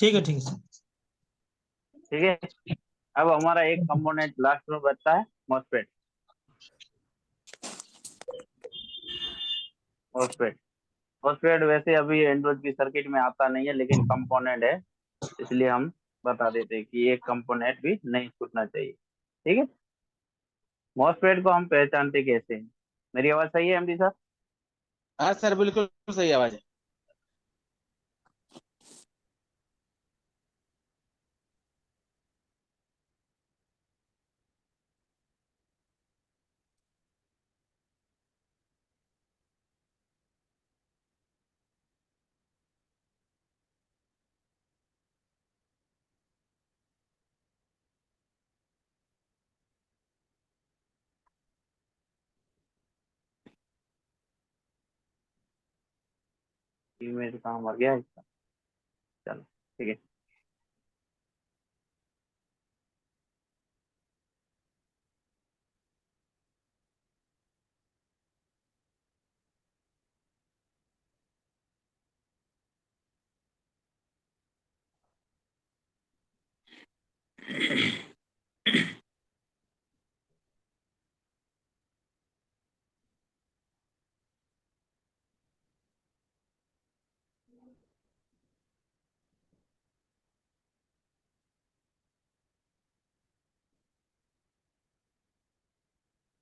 ठीक है, ठीक है सर। ठीक है। अब हमारा एक कंपोनेंट लास्ट में बचता है, मॉसफेट। मॉसफेट मॉसफेट वैसे अभी एंड्रॉइड की सर्किट में आता नहीं है, लेकिन कंपोनेंट है, इसलिए हम बता देते हैं कि एक कंपोनेंट भी नहीं छूटना चाहिए। ठीक है। मॉसफेट को हम पहचानते कैसे हैं? मेरी आवाज सही है एमडी साहब? हाँ सर, बिल्कुल सही आवाज है। ईमेल काम आ गया इसका। चलो ठीक है।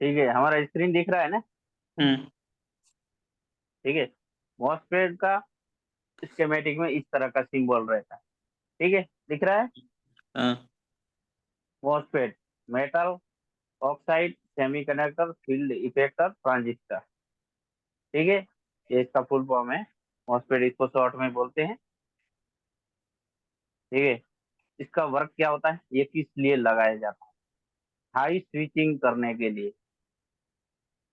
ठीक है, हमारा स्क्रीन दिख रहा है ना? हम्म। ठीक है। मॉसफेट का स्केमेटिक में इस तरह का सिंबल रहता है। ठीक है, दिख रहा है? हाँ। MOSFET, metal oxide semiconductor field effector transistor. ठीक है, ये इसका फुल फॉर्म है। मॉसफेट इसको शॉर्ट में बोलते हैं। ठीक है। इसका वर्क क्या होता है, ये किस लिए लगाया जाता है? हाई स्विचिंग करने के लिए।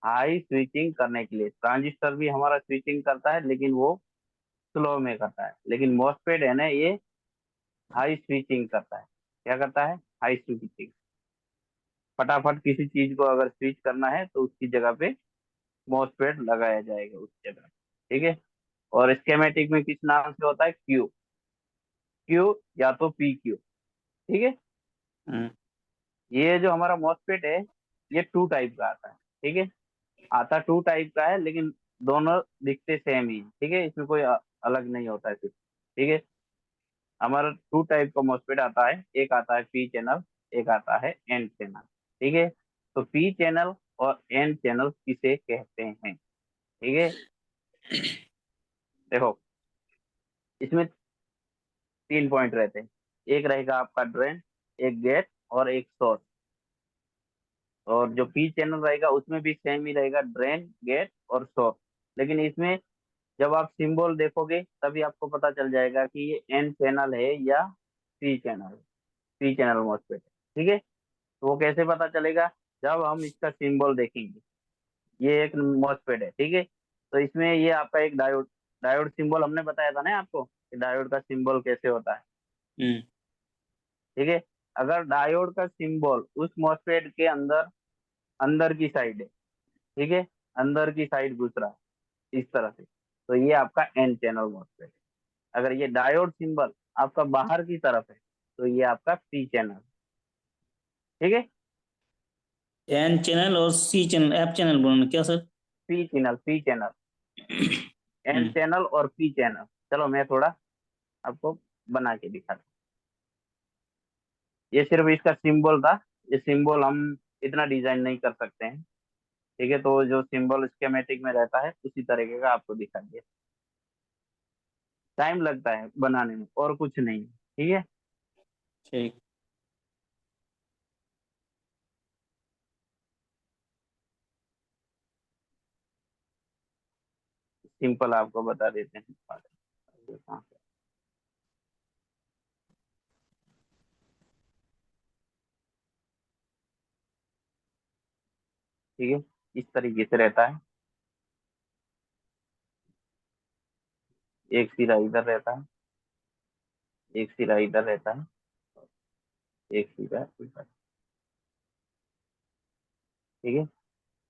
हाई स्विचिंग करने के लिए ट्रांजिस्टर भी हमारा स्विचिंग करता है, लेकिन वो स्लो में करता है। लेकिन मॉसफेट है ना, ये हाई स्विचिंग करता है। क्या करता है? High switching. फटाफट किसी चीज को अगर स्विच करना है तो उसकी जगह पे मॉसफेट लगाया जाएगा उस जगह। ठीक है। और स्केमेटिक में किस नाम से होता है? क्यू। क्यू या तो पी क्यू। ठीक है। हम्म। ये जो हमारा मॉसफेट है, ये टू टाइप का आता है। ठीक है। आता टू टाइप का है, लेकिन दोनों दिखते सेम ही। ठीक है, इसमें कोई अलग नहीं होता है कुछ। ठीक है। हमारा टू टाइप का मॉसफेट आता है, एक आता है पी चैनल, एक आता है एन चैनल। ठीक है। तो पी चैनल और एन चैनल किसे कहते हैं? ठीक है। देखो, इसमें तीन पॉइंट रहते हैं। एक रहेगा आपका ड्रेन, एक गेट और एक सोर्स। और जो पी चैनल रहेगा उसमें भी सेम ही रहेगा, ड्रेन गेट और सोर्स। लेकिन इसमें जब आप सिंबल देखोगे तभी आपको पता चल जाएगा कि ये एन चैनल है या P channel. P channel MOSFET है। ठीक है। तो वो कैसे पता चलेगा? जब हम इसका सिंबल देखेंगे। ये एक मॉसफेट है। ठीक है। तो इसमें ये आपका एक डायोड, डायोड सिंबल हमने बताया था ना आपको कि डायोड का सिंबल कैसे होता है। हम्म। ठीक है। अगर डायोड का सिंबल उस मॉसफेट के अंदर, अंदर की साइड है। ठीक है, अंदर की साइड घुस रहा है इस तरह से, तो ये आपका एन चैनल मॉसफेट है। अगर ये डायोड सिंबल आपका बाहर की तरफ है, तो ये आपका पी चैनल। ठीक है। एन चैनल और सी चैनल, एफ चैनल बोलना क्या sir? P channel, P channel. N hmm. Channel और पी चैनल। चलो मैं थोड़ा आपको बना के दिखाता हूँ। ये सिर्फ इसका सिंबल था। ये सिंबल हम इतना डिजाइन नहीं कर सकते हैं। ठीक है। तो जो सिंबल स्केमेटिक में रहता है उसी तरीके का आपको दिखा दिया। टाइम लगता है बनाने में और कुछ नहीं। ठीक है। ठीक। सिंपल आपको बता देते हैं। ठीक है, इस तरीके से रहता है। एक सिरा इधर रहता है, एक सिरा इधर रहता है, एक सिरा इधर। ठीक है।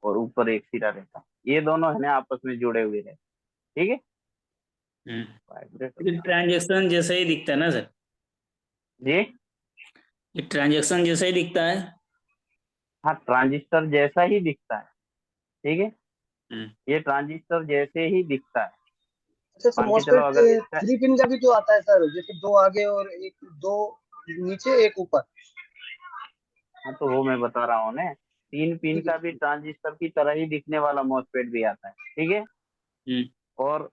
और ऊपर एक सिरा रहता है। ये दोनों है ना आपस में जुड़े हुए रहते हैं। ठीक है। हम्म। वाइब्रेट लेकिन होता है। ट्रांजेक्शन जैसे ही दिखता है ना सर? जी। ये ट्रांजैक्शन जैसा ही दिखता है। हाँ, ट्रांजिस्टर जैसा ही दिखता है। ठीक है, हम्म। ये ट्रांजिस्टर जैसे ही दिखता है। अच्छा सर, मान के चलो मॉसफेट अगर इसका, 3 पिन का भी तो आता है सर, जैसे 2 आगे और एक 2 नीचे एक ऊपर। हाँ तो वो मैं बता रहा हूँ ना, 3 पिन ठीक है। का भी ट्रांजिस्टर की तरह ही दिखने वाला मॉसफेट भी आता है। ठीक है, हम्म। और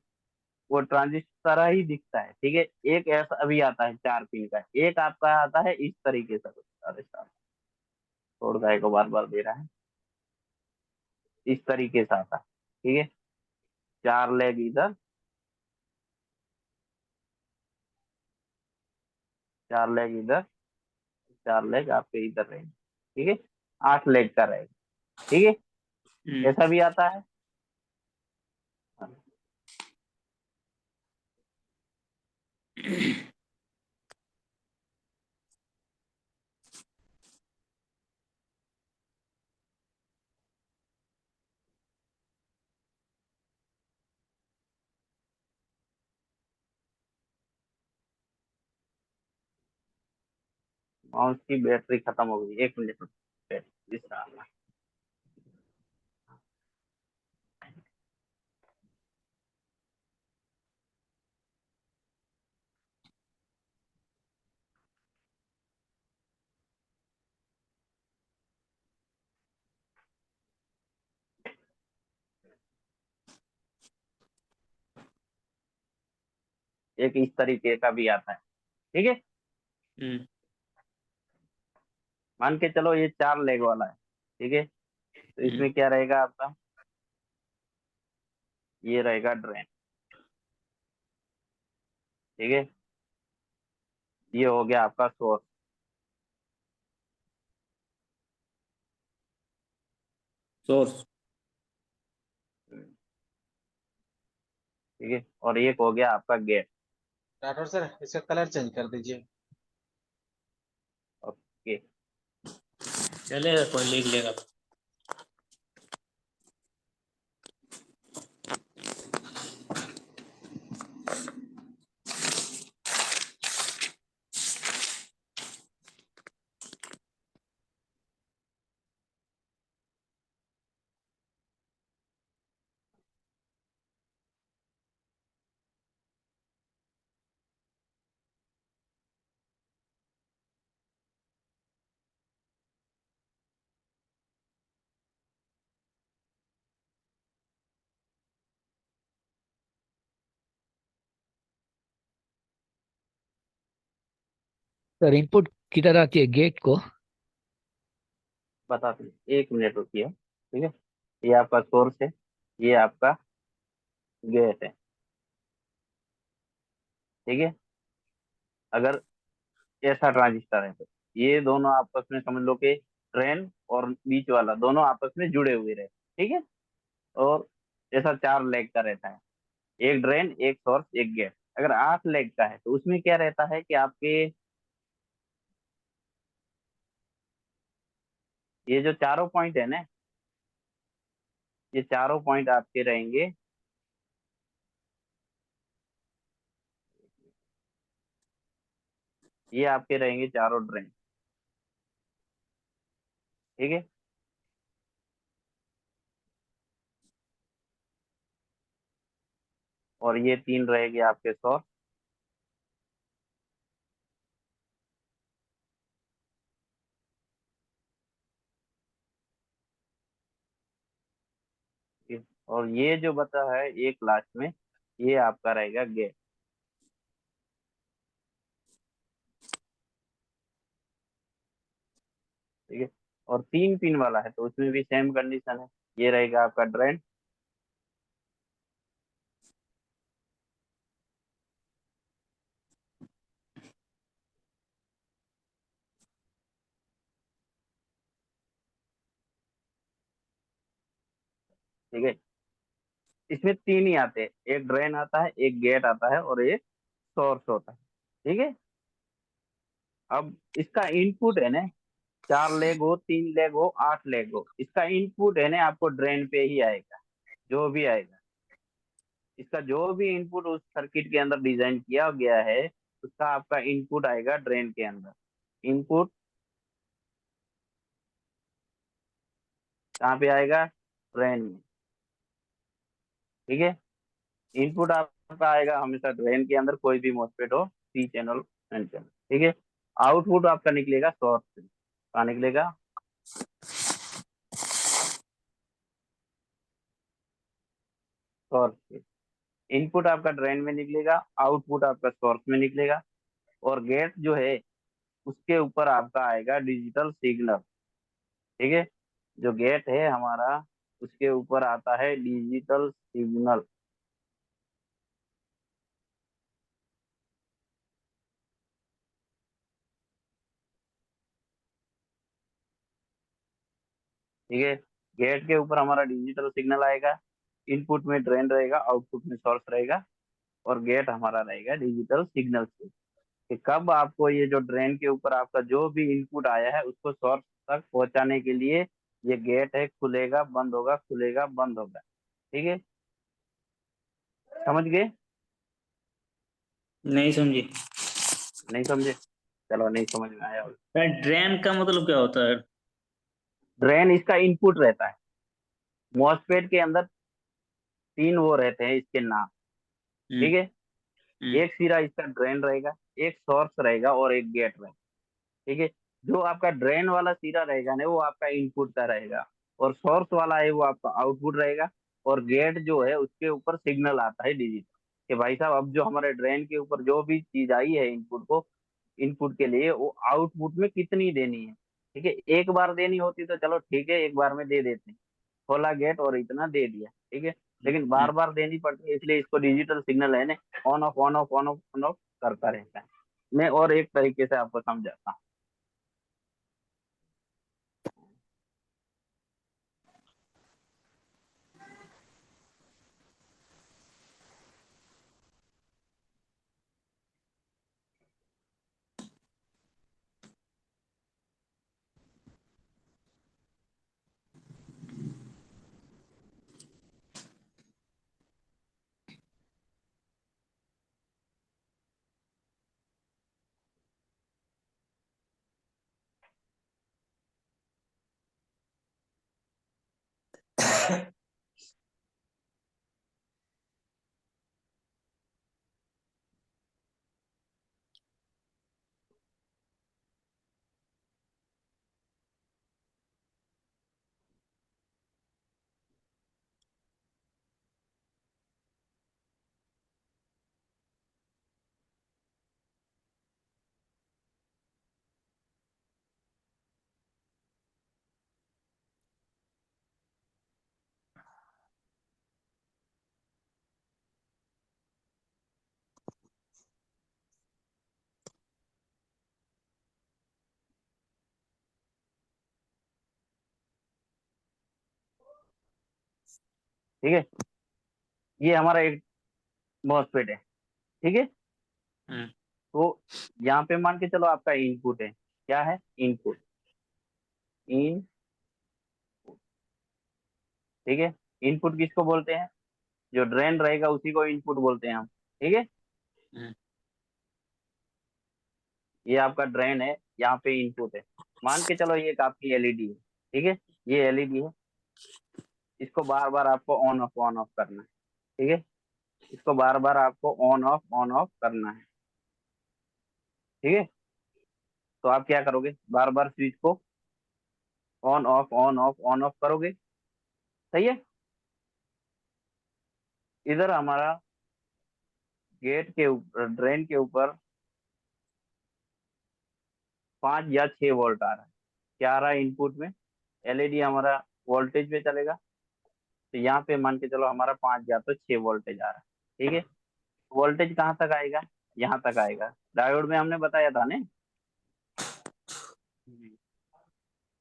वो ट्रांजिस्टर तरह ही दिखता है। ठीक है, एक ऐसा अभी आता है 4 पिन का, एक आपका आता है इस तरीके से। अरे साहब, छोड़ गाय को बार बार दे रहा है। इस तरीके से आता है। ठीक है, 4 लेग इधर, 4 लेग इधर, 4 लेग आपके इधर रहेंगे। ठीक है, 8 लेग का रहेगा। ठीक है, हम्म। ऐसा भी आता है। माउस की बैटरी खत्म हो गई, 1 मिनट रुको। इंशाल्लाह। एक इस तरीके का भी आता है। ठीक है, हम्म। मान के चलो ये 4 लेग वाला है। ठीक है, तो इसमें क्या रहेगा आपका, ये रहेगा ड्रेन। ठीक है, ये हो गया आपका सोर्स। सोर्स। ठीक है, और एक हो गया आपका गेट। राठौर सर, इसका कलर चेंज कर दीजिए। ओके, चलेगा, कोई लिख लेगा। सर इनपुट किधर आती है गेट को? बताते हैं, 1 मिनट रुकिए। ठीक है, ये आपका सोर्स है, ये आपका गेट है। ठीक है, अगर ऐसा ट्रांजिस्टर है तो ये दोनों आपस में समझ लो कि ड्रेन और बीच वाला दोनों आपस में जुड़े हुए रहे। ठीक है, और ऐसा 4 लेग का रहता है, एक ड्रेन, एक सोर्स, एक गेट। अगर 8 लेग का है तो उसमें क्या रहता है कि आपके ये जो चारों पॉइंट है ना, ये चारों पॉइंट आपके रहेंगे, ये आपके रहेंगे चारों ड्रेन। ठीक है, और ये 3 रहेंगे आपके सोर्स। ठीक है? और ये जो बचा है एक लास्ट में, ये आपका रहेगा गेट। ठीक है, और 3 पिन वाला है तो उसमें भी सेम कंडीशन है, ये रहेगा आपका ड्रेन। ठीक है, इसमें 3 ही आते हैं, एक ड्रेन आता है, एक गेट आता है, और एक सोर्स होता है। ठीक है, अब इसका इनपुट है ना, 4 लेग हो, 3 लेग हो, 8 लेग हो, इसका इनपुट है ना आपको ड्रेन पे ही आएगा, जो भी आएगा। इसका जो भी इनपुट उस सर्किट के अंदर डिजाइन किया गया है उसका आपका इनपुट आएगा ड्रेन के अंदर। इनपुट कहाँ पे आएगा? ड्रेन में। ठीक है, इनपुट आपका आएगा हमेशा ड्रेन के अंदर, कोई भी मॉसफेट हो, पी चैनल, एन चैनल। ठीक है, आउटपुट आपका निकलेगा सोर्स से। कहाँ निकलेगा? सोर्स से। इनपुट आपका ड्रेन में निकलेगा, आउटपुट आपका सोर्स में निकलेगा, और गेट जो है उसके ऊपर आपका आएगा डिजिटल सिग्नल। ठीक है, जो गेट है हमारा उसके ऊपर आता है डिजिटल सिग्नल। ठीक है, गेट के ऊपर हमारा डिजिटल सिग्नल आएगा, इनपुट में ड्रेन रहेगा, आउटपुट में सोर्स रहेगा, और गेट हमारा रहेगा डिजिटल सिग्नल से। कि कब आपको ये जो ड्रेन के ऊपर आपका जो भी इनपुट आया है उसको सोर्स तक पहुंचाने के लिए ये गेट है, खुलेगा बंद होगा, खुलेगा बंद होगा। ठीक है, समझ गए? नहीं समझे। नहीं समझे? चलो, नहीं समझ में आया। ड्रेन का मतलब क्या होता है? ड्रेन इसका इनपुट रहता है। मॉसफेट के अंदर 3 वो रहते हैं इसके नाम। हम्म, ठीक है, हम्म, एक सिरा इसका ड्रेन रहेगा, एक सोर्स रहेगा, और एक गेट रहेगा। ठीक है, जो आपका ड्रेन वाला सिरा रहेगा ना वो आपका इनपुट का रहेगा, और सोर्स वाला है वो आपका आउटपुट रहेगा, और गेट जो है उसके ऊपर सिग्नल आता है डिजिटल, कि भाई साहब अब जो हमारे ड्रेन के ऊपर जो भी चीज आई है इनपुट को, इनपुट के लिए वो आउटपुट में कितनी देनी है। ठीक है, एक बार देनी होती तो चलो ठीक है, एक बार में दे देते हैं, खोला गेट और इतना दे दिया। ठीक है, लेकिन बार बार देनी पड़ती है, इसलिए इसको डिजिटल सिग्नल है ना, on off on off on off on off करता रहता है। मैं और एक तरीके से आपको समझाता हूँ। ठीक है, ये हमारा एक मॉसफेट है। ठीक है, हम्म, तो यहाँ पे मान के चलो आपका इनपुट है। क्या है? इनपुट। इन ठीक है, इनपुट किसको बोलते हैं? जो ड्रेन रहेगा उसी को इनपुट बोलते हैं हम। ठीक है, हम्म, ये आपका ड्रेन है, यहाँ पे इनपुट है। मान के चलो ये एक आपकी एलईडी है। ठीक है, ये एलईडी है, इसको बार बार आपको ऑन ऑफ करना है। ठीक है, इसको बार बार आपको ऑन ऑफ करना है। ठीक है, तो आप क्या करोगे? बार बार स्विच को ऑन ऑफ करोगे। सही है, इधर हमारा गेट के ऊपर, ड्रेन के ऊपर 5 या 6 वोल्ट आ रहा है। क्या आ रहा है इनपुट में? एलईडी हमारा वोल्टेज पे चलेगा, तो यहाँ पे मान के चलो हमारा 5 या तो 6 वोल्टेज आ रहा है। ठीक है, वोल्टेज कहाँ तक आएगा? यहाँ तक आएगा। डायोड में हमने बताया था ना,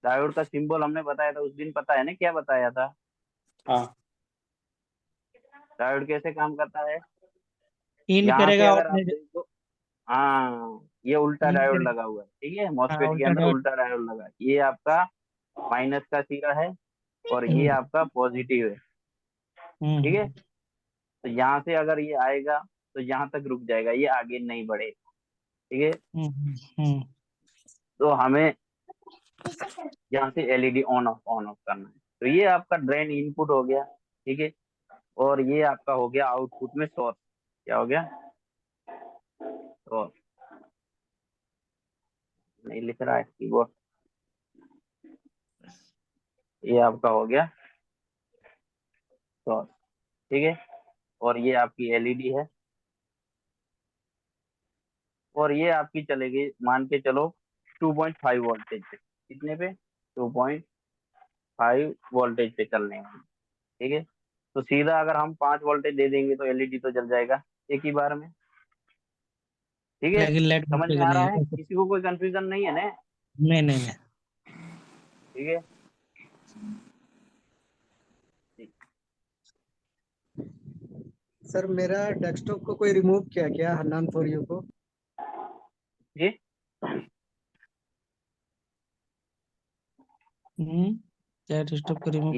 डायोड का सिंबल हमने बताया था उस दिन, पता है ना क्या बताया था? हाँ। डायोड कैसे काम करता है? इन यहाँ पे करेगा और अगर आप देखो, हाँ, ये उल्टा इन डायोड करे, लगा हुआ है। ठीक है, हाँ मॉसफेट के उल्टा अंदर डॉट। उल्टा डायोड लगा है। ये आपका माइनस का सिरा है, और ये हम्म, आपका पॉजिटिव है। ठीक है, हम्म, तो यहाँ से अगर ये आएगा तो यहाँ तक रुक जाएगा, ये आगे नहीं बढ़ेगा। ठीक है। हम्म। तो हमें यहाँ से एलईडी ऑन ऑफ करना है। तो ये आपका ड्रेन इनपुट हो गया, ठीक है। और ये आपका हो गया आउटपुट में सोर्स। क्या हो गया? सोर्स। नहीं लिख रहा है कीबोर्ड। ये आपका हो गया सोर्स, ठीक है। और ये आपकी एलईडी है, और ये आपकी चलेगी मान के चलो 2.5 वोल्टेज पे। कितने पे? 2.5 वोल्टेज पे चलने हैं, ठीक है। तो सीधा अगर हम 5 वोल्टेज दे देंगे तो एलईडी तो जल जाएगा एक ही बार में, ठीक है। लेकिन लाइट समझ में बचेगा आ रहा नहीं। है? किसी को कोई कंफ्यूजन नहीं है ना? नहीं नहीं नहीं। ठीक है। सर मेरा डेस्कटॉप को कोई रिमूव किया क्या हन्नान फॉर यू को? जी। क्या डिस्टर्ब को रिमूव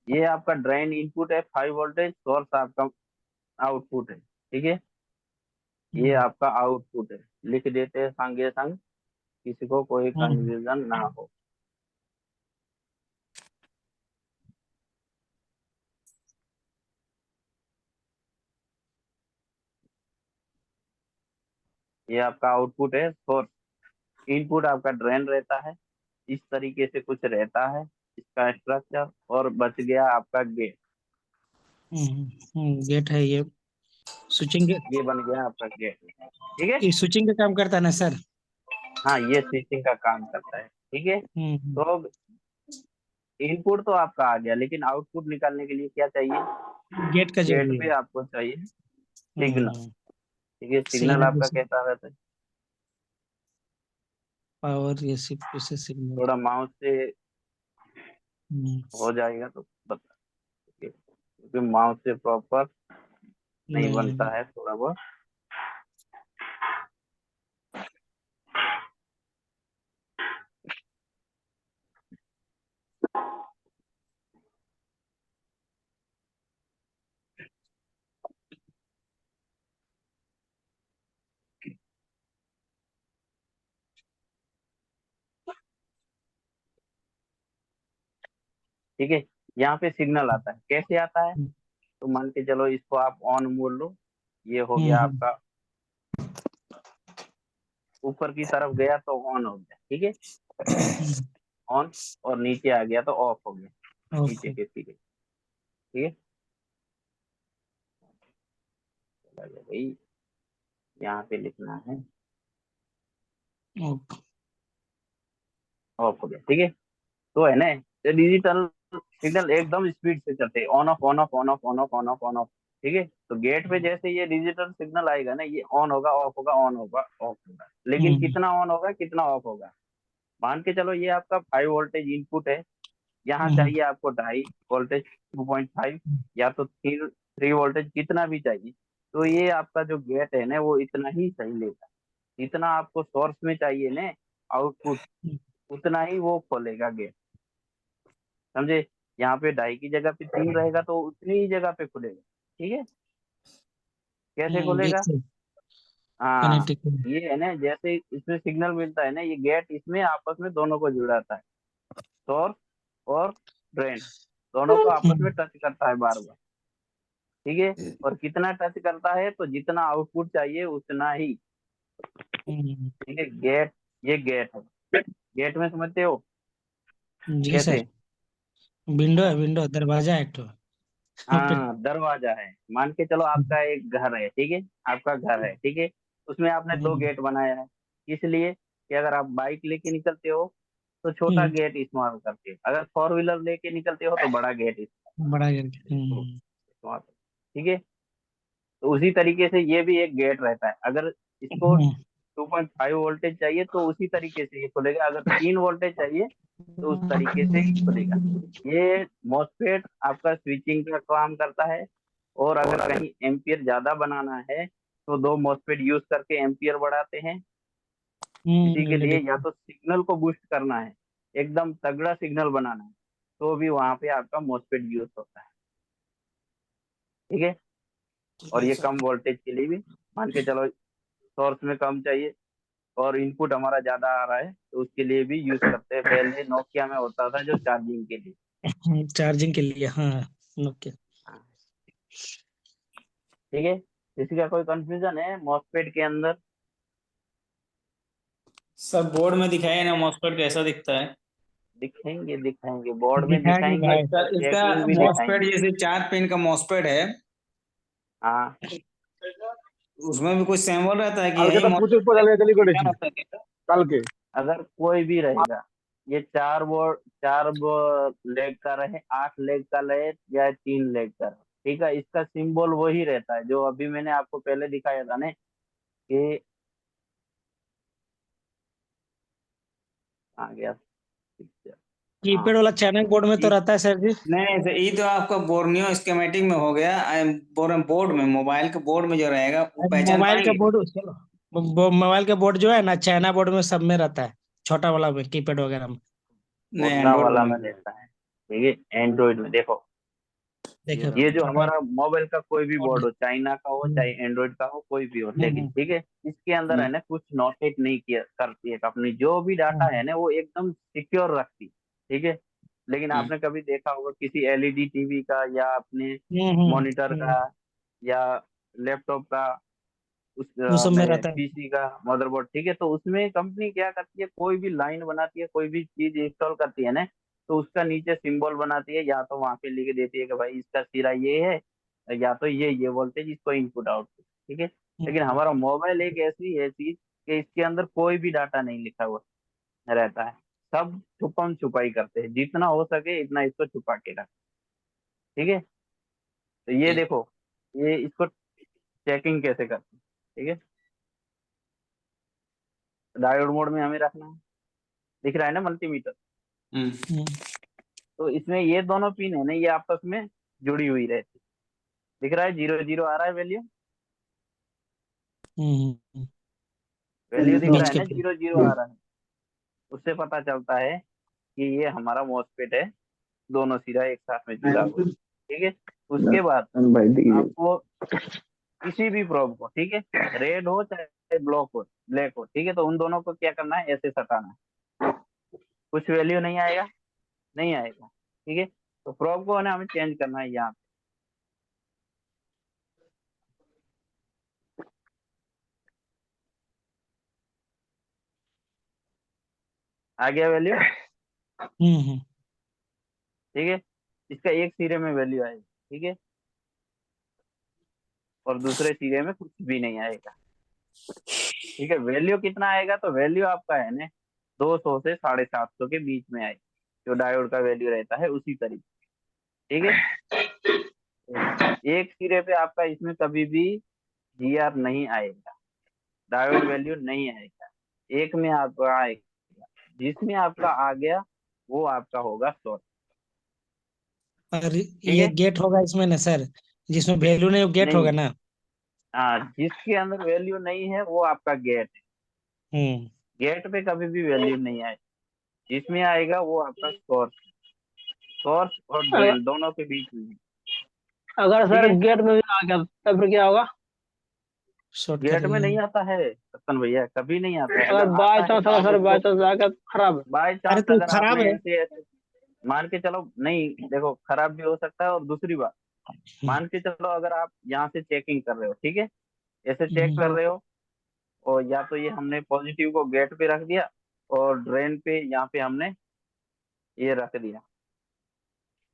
ये आपका ड्रेन इनपुट है 5 वोल्टेज, सोर्स आपका आउटपुट है, ठीक है। ये आपका आउटपुट है, लिख देते हैं संगे संग, किसी को कोई कंफ्यूजन ना हो। ये आपका आउटपुट है, सोर्स। इनपुट आपका ड्रेन रहता है, इस तरीके से कुछ रहता है इसका स्ट्रक्चर। और बच गया आपका गेट। गेट है ये। स्विचिंग के ये बन गया आपका गेट, ठीक है। ये स्विचिंग का काम करता है ना सर? हाँ, ये स्विचिंग का काम करता है, ठीक है। हम्म। तो इनपुट तो आपका आ गया, लेकिन आउटपुट निकालने के लिए क्या चाहिए? गेट का गेट जरूरी पे है। आपको चाहिए सिग्नल, ठीक है। सिग्नल सिग्नल आपका कैसा रहता है? पावर ये सिर्फ से सिग्नल। थोड़ा माउस से हो जाएगा तो बता, ठीक है? क्योंकि माउस से प्रॉपर नहीं नहीं बनता है, थोड़ा बहुत। ठीक है। यहाँ पे सिग्नल आता है, कैसे आता है? तो मान के चलो इसको आप ऑन मोड़ लो। ये हो गया आपका, ऊपर की तरफ गया तो ऑन हो गया, ठीक है। ऑन। और नीचे आ गया तो ऑफ हो गया, नीचे के सीधे, ठीक है। चला गया भाई, यहाँ पे लिखना है ऑफ हो गया, ठीक है। तो है ना, ये डिजिटल सिग्नल एकदम स्पीड से चलते हैं, on off on off on off on off on off on off, ठीक है। तो गेट पे जैसे ये डिजिटल सिग्नल आएगा ना, ये ऑन होगा ऑफ होगा ऑन होगा ऑफ होगा। लेकिन कितना ऑन होगा कितना ऑफ होगा? मान के चलो ये आपका 5 वोल्टेज इनपुट है, यहाँ चाहिए आपको 2.5 वोल्टेज, 2.5 या तो 3 वोल्टेज, कितना भी चाहिए। तो ये आपका जो गेट है ना, वो इतना ही सही लेगा। जितना आपको सोर्स में चाहिए ना आउटपुट, उतना ही वो खोलेगा गेट, समझे। यहाँ पे 2.5 की जगह पे 3 रहेगा तो उतनी ही जगह पे खुलेगा, ठीक है। कैसे खुलेगा? हाँ, कनेक्टिंग। ये है ना, जैसे इसमें सिग्नल मिलता है ना, ये गेट इसमें आपस में दोनों को जुड़ाता है, सोर्स और ड्रेन, दोनों को आपस में टच करता है बार बार, ठीक है। और कितना टच करता है? तो जितना आउटपुट चाहिए उतना ही, ठीक है। गेट, ये गेट है, गेट में समझते हो जी कैसे? सर। विंडो है, विंडो दरवाजा है एक तो। हाँ, दरवाजा है। मान के चलो आपका एक घर है, ठीक है। आपका घर है, ठीक है। उसमें आपने 2 गेट बनाया है, इसलिए कि अगर आप बाइक लेके निकलते हो तो छोटा गेट इस्तेमाल करते हो, अगर 4 व्हीलर लेके निकलते हो तो बड़ा गेट बड़ा करके। इस्तेमाल, ठीक है। तो उसी तरीके से ये भी एक गेट रहता है, अगर इसको 2.5 वोल्टेज चाहिए तो उसी तरीके से ये खुलेगा, अगर 3 वोल्टेज चाहिए तो उस तरीके से ही खुलेगा। ये मॉसफेट आपका स्विचिंग का काम करता है। और अगर कहीं एम्पियर ज्यादा बनाना है तो 2 मॉसफेट यूज करके एम्पियर बढ़ाते हैं। इसी के लिए या तो सिग्नल को बूस्ट करना है, एकदम तगड़ा सिग्नल बनाना है, तो भी वहां पे आपका मॉसफेट यूज होता है, ठीक है। और ये कम वोल्टेज के लिए भी, मान के चलो सोर्स में कम चाहिए और इनपुट हमारा ज्यादा आ रहा है, तो उसके लिए भी यूज करते हैं। पहले नोकिया में होता था जो चार्जिंग के लिए। चार्जिंग के लिए, हाँ। ओके। हाँ, ठीक है। किसी का कोई कंफ्यूजन है मॉसफेट के अंदर? सर बोर्ड में दिखाइए ना मॉसफेट कैसा दिखता है। दिखाएंगे दिखाएंगे, बोर्ड में दिखाएंगे दिखाएंगे, भाई। इसका इसका चेकिंग भी मॉसफेट दिखाएंगे। जैसे 4 पिन का मॉसफेट है, हाँ, उसमें भी कुछ सिंबल रहता है कि কালকে यही তো প্রচুর পড়ালে খালি क्या করেছি रहता है क्या? কালকে अगर कोई भी रहेगा, ये चार लेग का रहे, 8 लेग का रहे या 3 लेग का रहे, ठीक है, इसका सिंबल वही रहता है जो अभी मैंने आपको पहले दिखाया था ना कि आ गया picture। हाँ, कीपैड वाला चैनल बोर्ड में तो इस रहता है सर जी। नहीं सर, ये तो आपका बोर्नियो स्कीमेटिक में हो गया। बोर्ड में, मोबाइल के बोर्ड में जो रहेगा वो पहचान मोबाइल का पाएंगे। बोर्ड, चलो मोबाइल का बोर्ड जो है ना, चाइना बोर्ड में सब में रहता है, छोटा वाला में, कीपैड वगैरह में। नहीं, छोटा एंड्रॉइड वाला में। में रहता है, ठीक है। एंड्रॉइड में देखो, देखो ये जो छोटा हमारा मोबाइल का कोई भी बोर्ड। बोर्ड हो, चाइना का हो चाहे एंड्रॉइड का हो, कोई भी हो, लेकिन हम्म, ठीक है, इसके अंदर है ना कुछ नोटेट नहीं किया करती है कंपनी, जो भी डाटा है ना वो एकदम सिक्योर रखती, ठीक है। लेकिन हम्म। आपने कभी देखा होगा किसी एलईडी टीवी का या अपने मॉनिटर हम्म, का या लैपटॉप का, उस वो सब में में रहता है। पीसी का मदरबोर्ड, ठीक है, तो उसमें कंपनी क्या करती है, कोई भी लाइन बनाती है, कोई भी चीज इंस्टॉल करती है ना, तो उसका नीचे सिंबल बनाती है, या तो वहां पे लिख देती है कि भाई इसका सिरा ये है, या तो ये वोल्टेज, इसको इनपुट आउटपुट, ठीक है। लेकिन हम्म, हमारा मोबाइल एक ऐसी है चीज कि इसके अंदर कोई भी डाटा नहीं लिखा हुआ रहता है, सब छुपम छुपाई करते हैं, जितना हो सके इतना इसको छुपा के रख, ठीक है। तो ये ठीक। देखो, ये इसको चेकिंग कैसे करते हैं, ठीक है। डायोड मोड में हमें रखना है, दिख रहा है ना मल्टीमीटर, हम्म। हम्म, तो इसमें ये दोनों पिन है ना, ये आपस में जुड़ी हुई रहती, दिख रहा है, 0 0 आ रहा है वैल्यू, हम्म, वैल्यू दिख रहा बीच है के ना, फिर। 0 0 आ रहा है। उससे पता चलता है कि ये हमारा मॉसफेट है, दोनों सिरा एक साथ में जुड़ा हुआ है, ठीक है। उसके बाद आपको किसी भी प्रोब को, ठीक है, रेड हो चाहे ब्लैक हो, ठीक है, तो उन दोनों को क्या करना है, ऐसे सटाना है, कुछ वैल्यू नहीं आएगा, नहीं आएगा, ठीक है। तो प्रोब को है ना हमें चेंज करना है यहाँ पे। आ गया वैल्यू, हम्म, ठीक है। इसका एक सिरे में वैल्यू आएगी, ठीक है, और दूसरे सिरे में कुछ भी नहीं आएगा, ठीक है। वैल्यू कितना आएगा, तो वैल्यू आपका है ना 200 से 750 के बीच में आएगी, जो डायोड का वैल्यू रहता है उसी तरीके, ठीक है। तो एक सिरे पे आपका इसमें कभी भी जीआर नहीं आएगा, डायोड वैल्यू नहीं आएगा, एक में आपका आएगा, जिसमें आपका आ गया वो आपका होगा सोर्स, और ठीक ये है। गेट होगा इसमें ना सर, जिसमें वैल्यू नहीं, वो गेट नहीं, होगा ना। हाँ, जिसके अंदर वैल्यू नहीं है वो आपका गेट है, हम्म, गेट पे कभी भी वैल्यू नहीं आएगी, जिसमें आएगा वो आपका सोर्स, सोर्स और अगर ड्रेन दोनों के बीच में, अगर ठीक सर है। गेट में भी आ गया तब फिर क्या होगा? शॉर्ट कर गेट में देगा। नहीं आता है सत्तन भैया, कभी नहीं आता है, अगर अगर बाय आता है चांस, तो अगर आप सर बाय उसको, चांस आ गया तो खराब है। बाय अरे चांस तो अगर खराब आपने है। ऐसे ऐसे मान के चलो, नहीं देखो खराब भी हो सकता है, और दूसरी बात, मान के चलो अगर आप यहाँ से चेकिंग कर रहे हो, ठीक है, ऐसे चेक कर रहे हो, और या तो ये हमने पॉजिटिव को गेट पे रख दिया और ड्रेन पे यहाँ पे हमने ये रख दिया,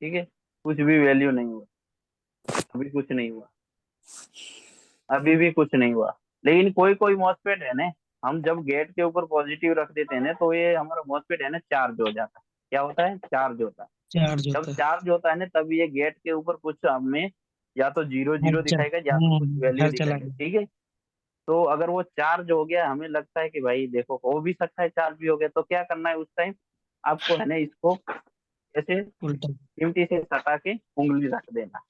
ठीक है, कुछ भी वैल्यू नहीं हुआ, अभी कुछ नहीं हुआ, अभी भी कुछ नहीं हुआ। लेकिन कोई कोई मॉसफेट है ना, हम जब गेट के ऊपर पॉजिटिव रख देते हैं ना, तो ये हमारा मॉसफेट है ना चार्ज हो जाता है, क्या होता है, चार्ज होता है। चार्ज जब होता है। चार्ज होता है ना, तब ये गेट के ऊपर कुछ हमें या तो 0 0 अच्छा, दिखाएगा या तो कुछ वैल्यू घर चला दिखाएगा, गया। ठीक है। तो अगर वो चार्ज हो गया, हमें लगता है कि भाई देखो हो भी सकता है चार्ज भी हो गया, तो क्या करना है उस टाइम, आपको है ना इसको ऐसे उल्टा। चिमटी से सटा के उंगली रख देना,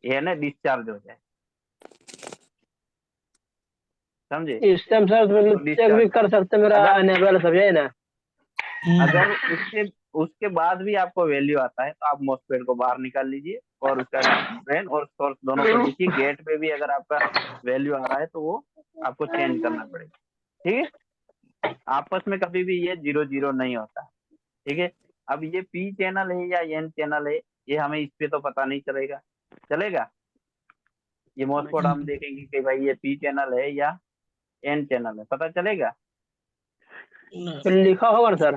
ये है ना डिस्चार्ज हो जाए, समझे, इस टाइम सर तो मतलब चेक भी डिस्चार्ज, कर सकते हैं मेरा अगर आने वाला सब, यही ना? अगर उससे उसके बाद भी आपको वैल्यू आता है तो आप मॉसफेट को बाहर निकाल लीजिए और उसका ड्रेन और सोर्स दोनों को देखिए। गेट पे भी अगर आपका वैल्यू आ रहा है तो वो आपको चेंज करना पड़ेगा। ठीक है, आपस में कभी भी ये 0 0 नहीं होता। ठीक है, अब ये पी चैनल है या एन चैनल है ये हमें इस पे तो पता नहीं चलेगा। चलेगा, ये मॉसफेट हम देखेंगे कि भाई ये पी चैनल है या एन चैनल है, पता चलेगा। तो लिखा होगा ना सर?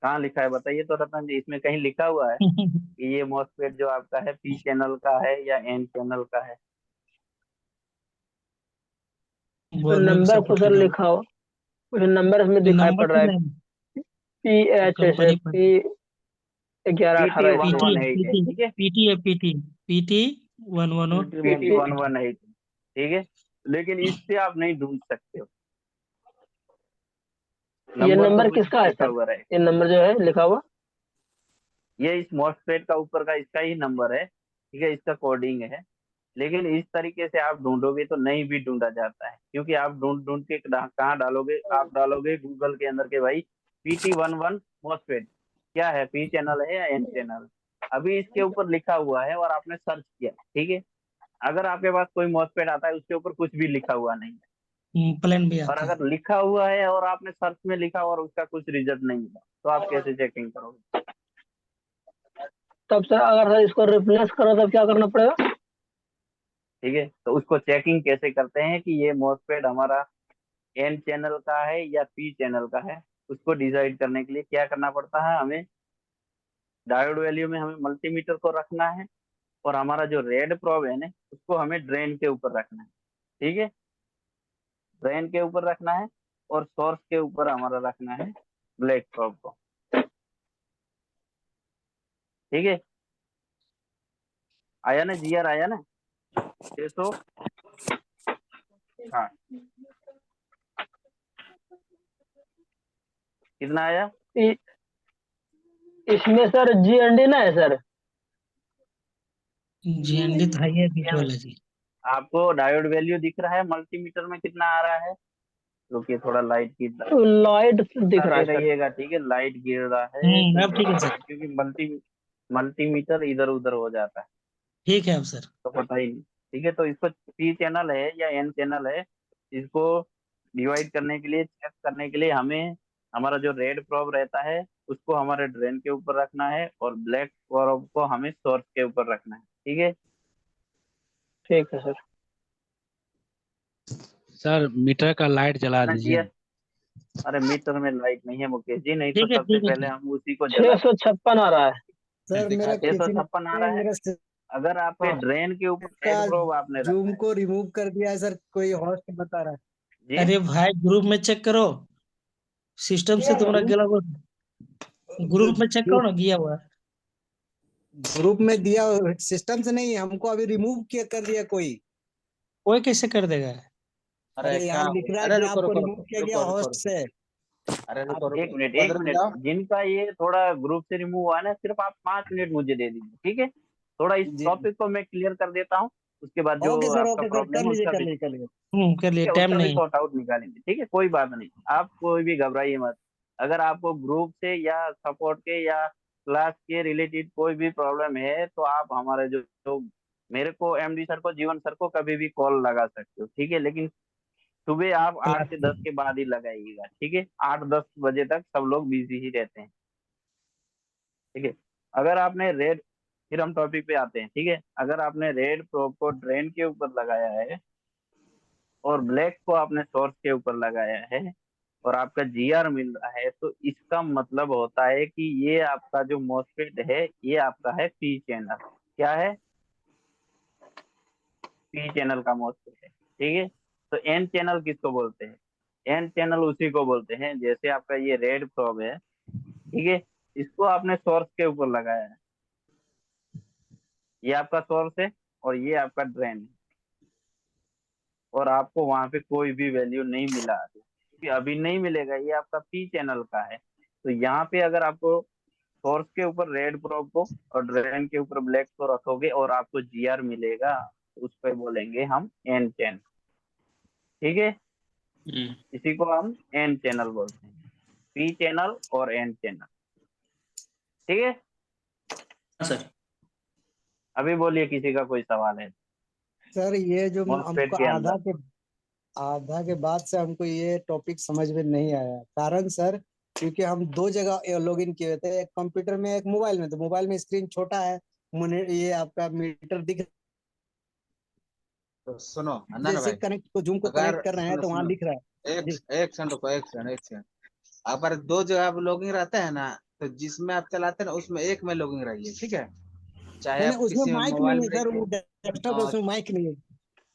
कहाँ लिखा है बताइए तो रतन जी, इसमें कहीं लिखा हुआ है कि ये मॉसफेट जो आपका है पी चैनल का है या एन चैनल का है? तो नंबर तो सर लिखा हो, कुछ नंबर इसमें दिखाई नंबर पड़ तो रहा है। नहीं, पी एच एस कंपनी पर पी 11 PT 18 पीटी 118 है, पीटी ठीक है, पीटी है पीटी पीटी 110 PT 118, ठीक है। लेकिन इससे आप नहीं ढूंढ सकते हो, ये नंबर तो नंबर कुछ किसका है लिखा सर? हुआ रहे। ये नंबर जो है लिखा हुआ, ये इस मॉसफेट का ऊपर का इसका ही नंबर है, ठीक है, इसका कोडिंग है। लेकिन इस तरीके से आप ढूंढोगे तो नहीं भी ढूंढा जाता है, क्योंकि आप ढूंढ ढूंढ के कहाँ डालोगे, आप डालोगे गूगल के अंदर के भाई PT 11 मॉसफेट क्या है, पी चैनल है या एन चैनल। अभी इसके ऊपर लिखा हुआ है और आपने सर्च किया, ठीक है। अगर आपके पास कोई मॉसफेट आता है उसके ऊपर कुछ भी लिखा हुआ नहीं है, प्लान भी और आता है। अगर लिखा हुआ है और आपने सर्च में लिखा और उसका कुछ रिजल्ट नहीं मिला तो आप कैसे चेकिंग करोगे? तब सर अगर सर इसको रिप्लेस करो तब क्या करना पड़ेगा? ठीक है, तो उसको चेकिंग कैसे करते हैं कि ये मॉसफेट हमारा एन चैनल का है या पी चैनल का है, उसको डिसाइड करने के लिए क्या करना पड़ता है, हमें डायोड वैल्यू में हमें मल्टीमीटर को रखना है और हमारा जो रेड प्रोब है ना उसको हमें ड्रेन के ऊपर रखना है। ठीक है, ड्रेन के ऊपर रखना है और सोर्स के ऊपर हमारा रखना है ब्लैक प्रोब को। ठीक है, आया ना जीआर, आया ना 600? हाँ, कितना आया? इ- इसमें सर GND ना है सर? जीएनडी तो है ही है बीच वाला जी। आपको डायोड वैल्यू दिख रहा है मल्टीमीटर में कितना आ रहा है? रुकिए थोड़ा लाइट गिर रहा है, लाइट दिख रहा दिखाते है सर। रहिएगा, ठीक है। लाइट गिर रहा है तो अब ठीक है सर। क्योंकि मल्टीमीटर इधर उधर हो जाता है ठीक है अब सर। तो पता ही नहीं। ठीक है, तो इसको पी चैनल है या एन चैनल है, इसको डिवाइड करने के लिए, चेक करने के लिए हमें हमारा जो रेड प्रोब रहता है उसको हमारे ड्रेन के ऊपर रखना है और ब्लैक प्रोब को हमें सोर्स के ऊपर रखना है। ठीक है, ठीक है सर। सर मीटर का लाइट जला ना दीजिए। अरे मीटर में लाइट नहीं है मुकेश जी, नहीं तो ठीक है सबसे ठीक है पहले ठीक। हम उसी को जला। 656 आ रहा है। सर मेरा छह सौ किसी छप्पन आ ने रहा है। मेरा अगर आपके हाँ। ड्रेन के ऊपर का रेड प्रोब आपने रखा जूम है को रिमूव कर दिया है सर, कोई होस्ट बता रहा है। जी, अरे भाई ग्रुप में चेक करो, सिस्टम से तुम्हारा जूम गला हुआ ग्रुप में चेक करो ना, गया हुआ है। ग्रुप में दिया, सिस्टम से नहीं, हमको अभी रिमूव किया कर दिया कोई। कोई कैसे कर देगा? अरे अरे क्या यहाँ लिख हो, रहा है अरे कि रुको आपको रुको रिमूव रुको किया गया रुको रुको होस्ट रुको, से। अरे रुको आप रुको, एक मिनट एक उधर मिनट, जाओ। जिनका ये थोड़ा ग्रुप से रिमूव हुआ है ना, सिर्फ आप 5 मिनट मुझे दे दीजिए, ठीक है। थोड़ा इस जी टॉपिक को मैं क्लियर कर देता हूँ, उसके बाद जो ओके सर, आपका ओके सर, प्रॉब्लम कर है लीजिए उसका कर भी, लीजिए कर लीजिए। कर ठीक लिए, है, टाइम उसका भी नहीं। सॉर्ट आउट निकालेंगे। ठीक है, कोई बात नहीं, आप कोई भी घबराइए मत। अगर आपको ग्रुप से या सपोर्ट के या क्लास के रिलेटेड कोई भी प्रॉब्लम है तो आप हमारे जो मेरे को, MD सर को, जीवन सर को कभी भी कॉल लगा सकते हो, ठीक है। लेकिन सुबह आप 8 से 10 के बाद ही लगाइएगा, ठीक है। 8 10 बजे तक सब लोग बिजी ही रहते हैं, ठीक है। अगर आपने रेड, फिर हम टॉपिक पे आते हैं, ठीक है। अगर आपने रेड प्रोब को ड्रेन के ऊपर लगाया है और ब्लैक को आपने सोर्स के ऊपर लगाया है और आपका GR मिल रहा है, तो इसका मतलब होता है कि ये आपका जो मॉसफेट है ये आपका है पी चैनल। क्या है? पी चैनल का मॉसफेट है, ठीक है। तो एन चैनल किसको बोलते हैं? एन चैनल उसी को बोलते हैं जैसे आपका ये रेड प्रोब है, ठीक है, इसको आपने सोर्स के ऊपर लगाया है, ये आपका सोर्स है और ये आपका ड्रेन है, और आपको वहां पे कोई भी वैल्यू नहीं मिला, क्योंकि अभी नहीं मिलेगा, ये आपका पी चैनल का है। तो यहाँ पे अगर आपको सोर्स के ऊपर रेड प्रोब को और ड्रेन के ऊपर ब्लैक को रखोगे और आपको GR मिलेगा, तो उस पर बोलेंगे हम एन चैनल, ठीक है। इसी को हम एन चैनल बोलते हैं, पी चैनल और एन चैनल। ठीक है, हाँ सर। अभी बोलिए किसी का कोई सवाल है सर ये जो मॉसफेट हमको के अंदर। आधा के बाद से हमको ये टॉपिक समझ में नहीं आया। कारण सर क्योंकि हम दो जगह लॉग इन किए थे, एक कंप्यूटर में एक मोबाइल में। तो मोबाइल में स्क्रीन छोटा है, ये आपका मीटर दिख, तो सुनो अन्ना जैसे भाई, कनेक्ट को जूम को अगर कनेक्ट कर रहे हैं सुनो तो वहां सुनो लिख रहा है एक जी। एक सेकंड रुको, एक सेकंड। अगर दो जगह पे लॉगिंग रहता है ना, तो जिसमें आप चलाते हैं ना उसमें एक में लॉगिंग रहिए, ठीक है। चाहे नहीं नहीं, आप उसमें किसी में माइक नहीं मोबाइल है में सर, रहिए। वो डेस्कटॉप है, हाँ, उसमें माइक नहीं है,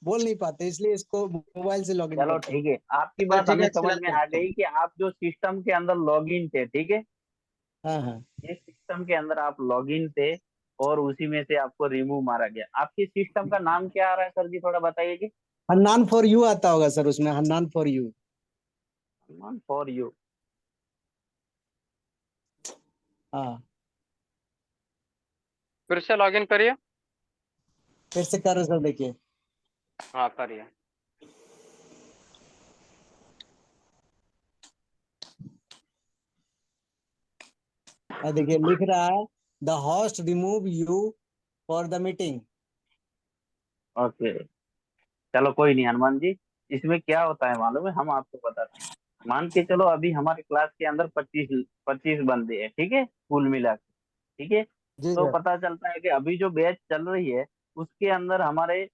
बोल नहीं पाते, इसलिए इसको मोबाइल से लॉग इन चलो करते हैं। ठीक है, आपकी तो बात ठीक हमें है, समझ में चलाते आ हैं। गई कि आप जो सिस्टम के अंदर लॉगिन थे, ठीक है, हाँ हाँ। ये सिस्टम के अंदर आप लॉगिन थे और उसी में से आपको रिमूव मारा गया। आपकी सिस्टम का नाम क्या आ रहा है सर जी, थोड़ा बताइए जी। हन्नान फॉर यू आता होगा सर उसमें, Hannan for you. For you. हाँ, फिर से लॉगिन करिए। फिर से करो सर, देखिए। हाँ करिए। देखिए लिख रहा है the host remove you for the meeting. Okay, चलो कोई नहीं हनुमान जी, इसमें क्या होता है मालूम है, हम आपको बताते हैं। मान के चलो अभी हमारे क्लास के अंदर 25 बंदे हैं, ठीक है, कुल मिला के, ठीक है। जी तो सर। पता चलता है कि अभी जो बैच चल रही है उसके अंदर हमारे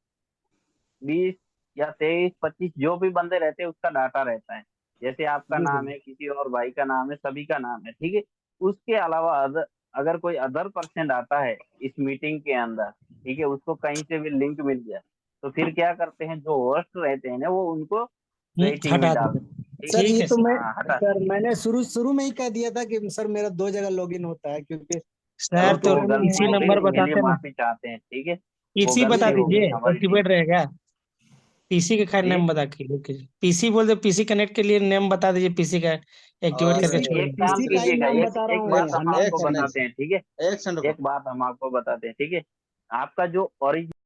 20 या 23-25 जो भी बंदे रहते हैं उसका डाटा रहता है। जैसे आपका जी नाम सर। है, किसी और भाई का नाम है, सभी का नाम है, ठीक है। उसके अलावा अगर कोई अदर पर्सन आता है इस मीटिंग के अंदर, ठीक है, उसको कहीं से भी लिंक मिल गया, तो फिर क्या करते हैं, जो होस्ट रहते हैं ना वो उनको वेटिंग में हटा डाल दो। देते हैं, ठीक सर है। ठीक ये है तो सर। मैं हाँ हटा। सर मैंने शुरू शुरू में ही कह दिया था कि सर मेरा दो जगह लॉगिन होता है, क्योंकि चलो सर तो तो वो मैंने गलती इसी हो मोबाइल से गई, नंबर लॉगिन उसके किया। लिए बताते ना। माफी चाहते हैं, ठीक है। वो पीसी बता गलती हो गई दीजिए, हमारी टीम एक्टिवेट रहेगा। पीसी का खैर से। नेम बता के पीसी बोल दे, पीसी कनेक्ट के लिए नेम बता दीजिए, पीसी का एक्टिवेट और करके पीसी छोड़ एक देंगे। काम पीसी का ही कीजिएगा, नाम एक बता रहा एक हूँ बात मैं, हम हन्नान। आपको एक सेकंड, बताते हैं, ठीक है। एक सेकंड रुको। एक बात हम आपको बताते हैं, ठीक है। आपका जो ओरिजिनल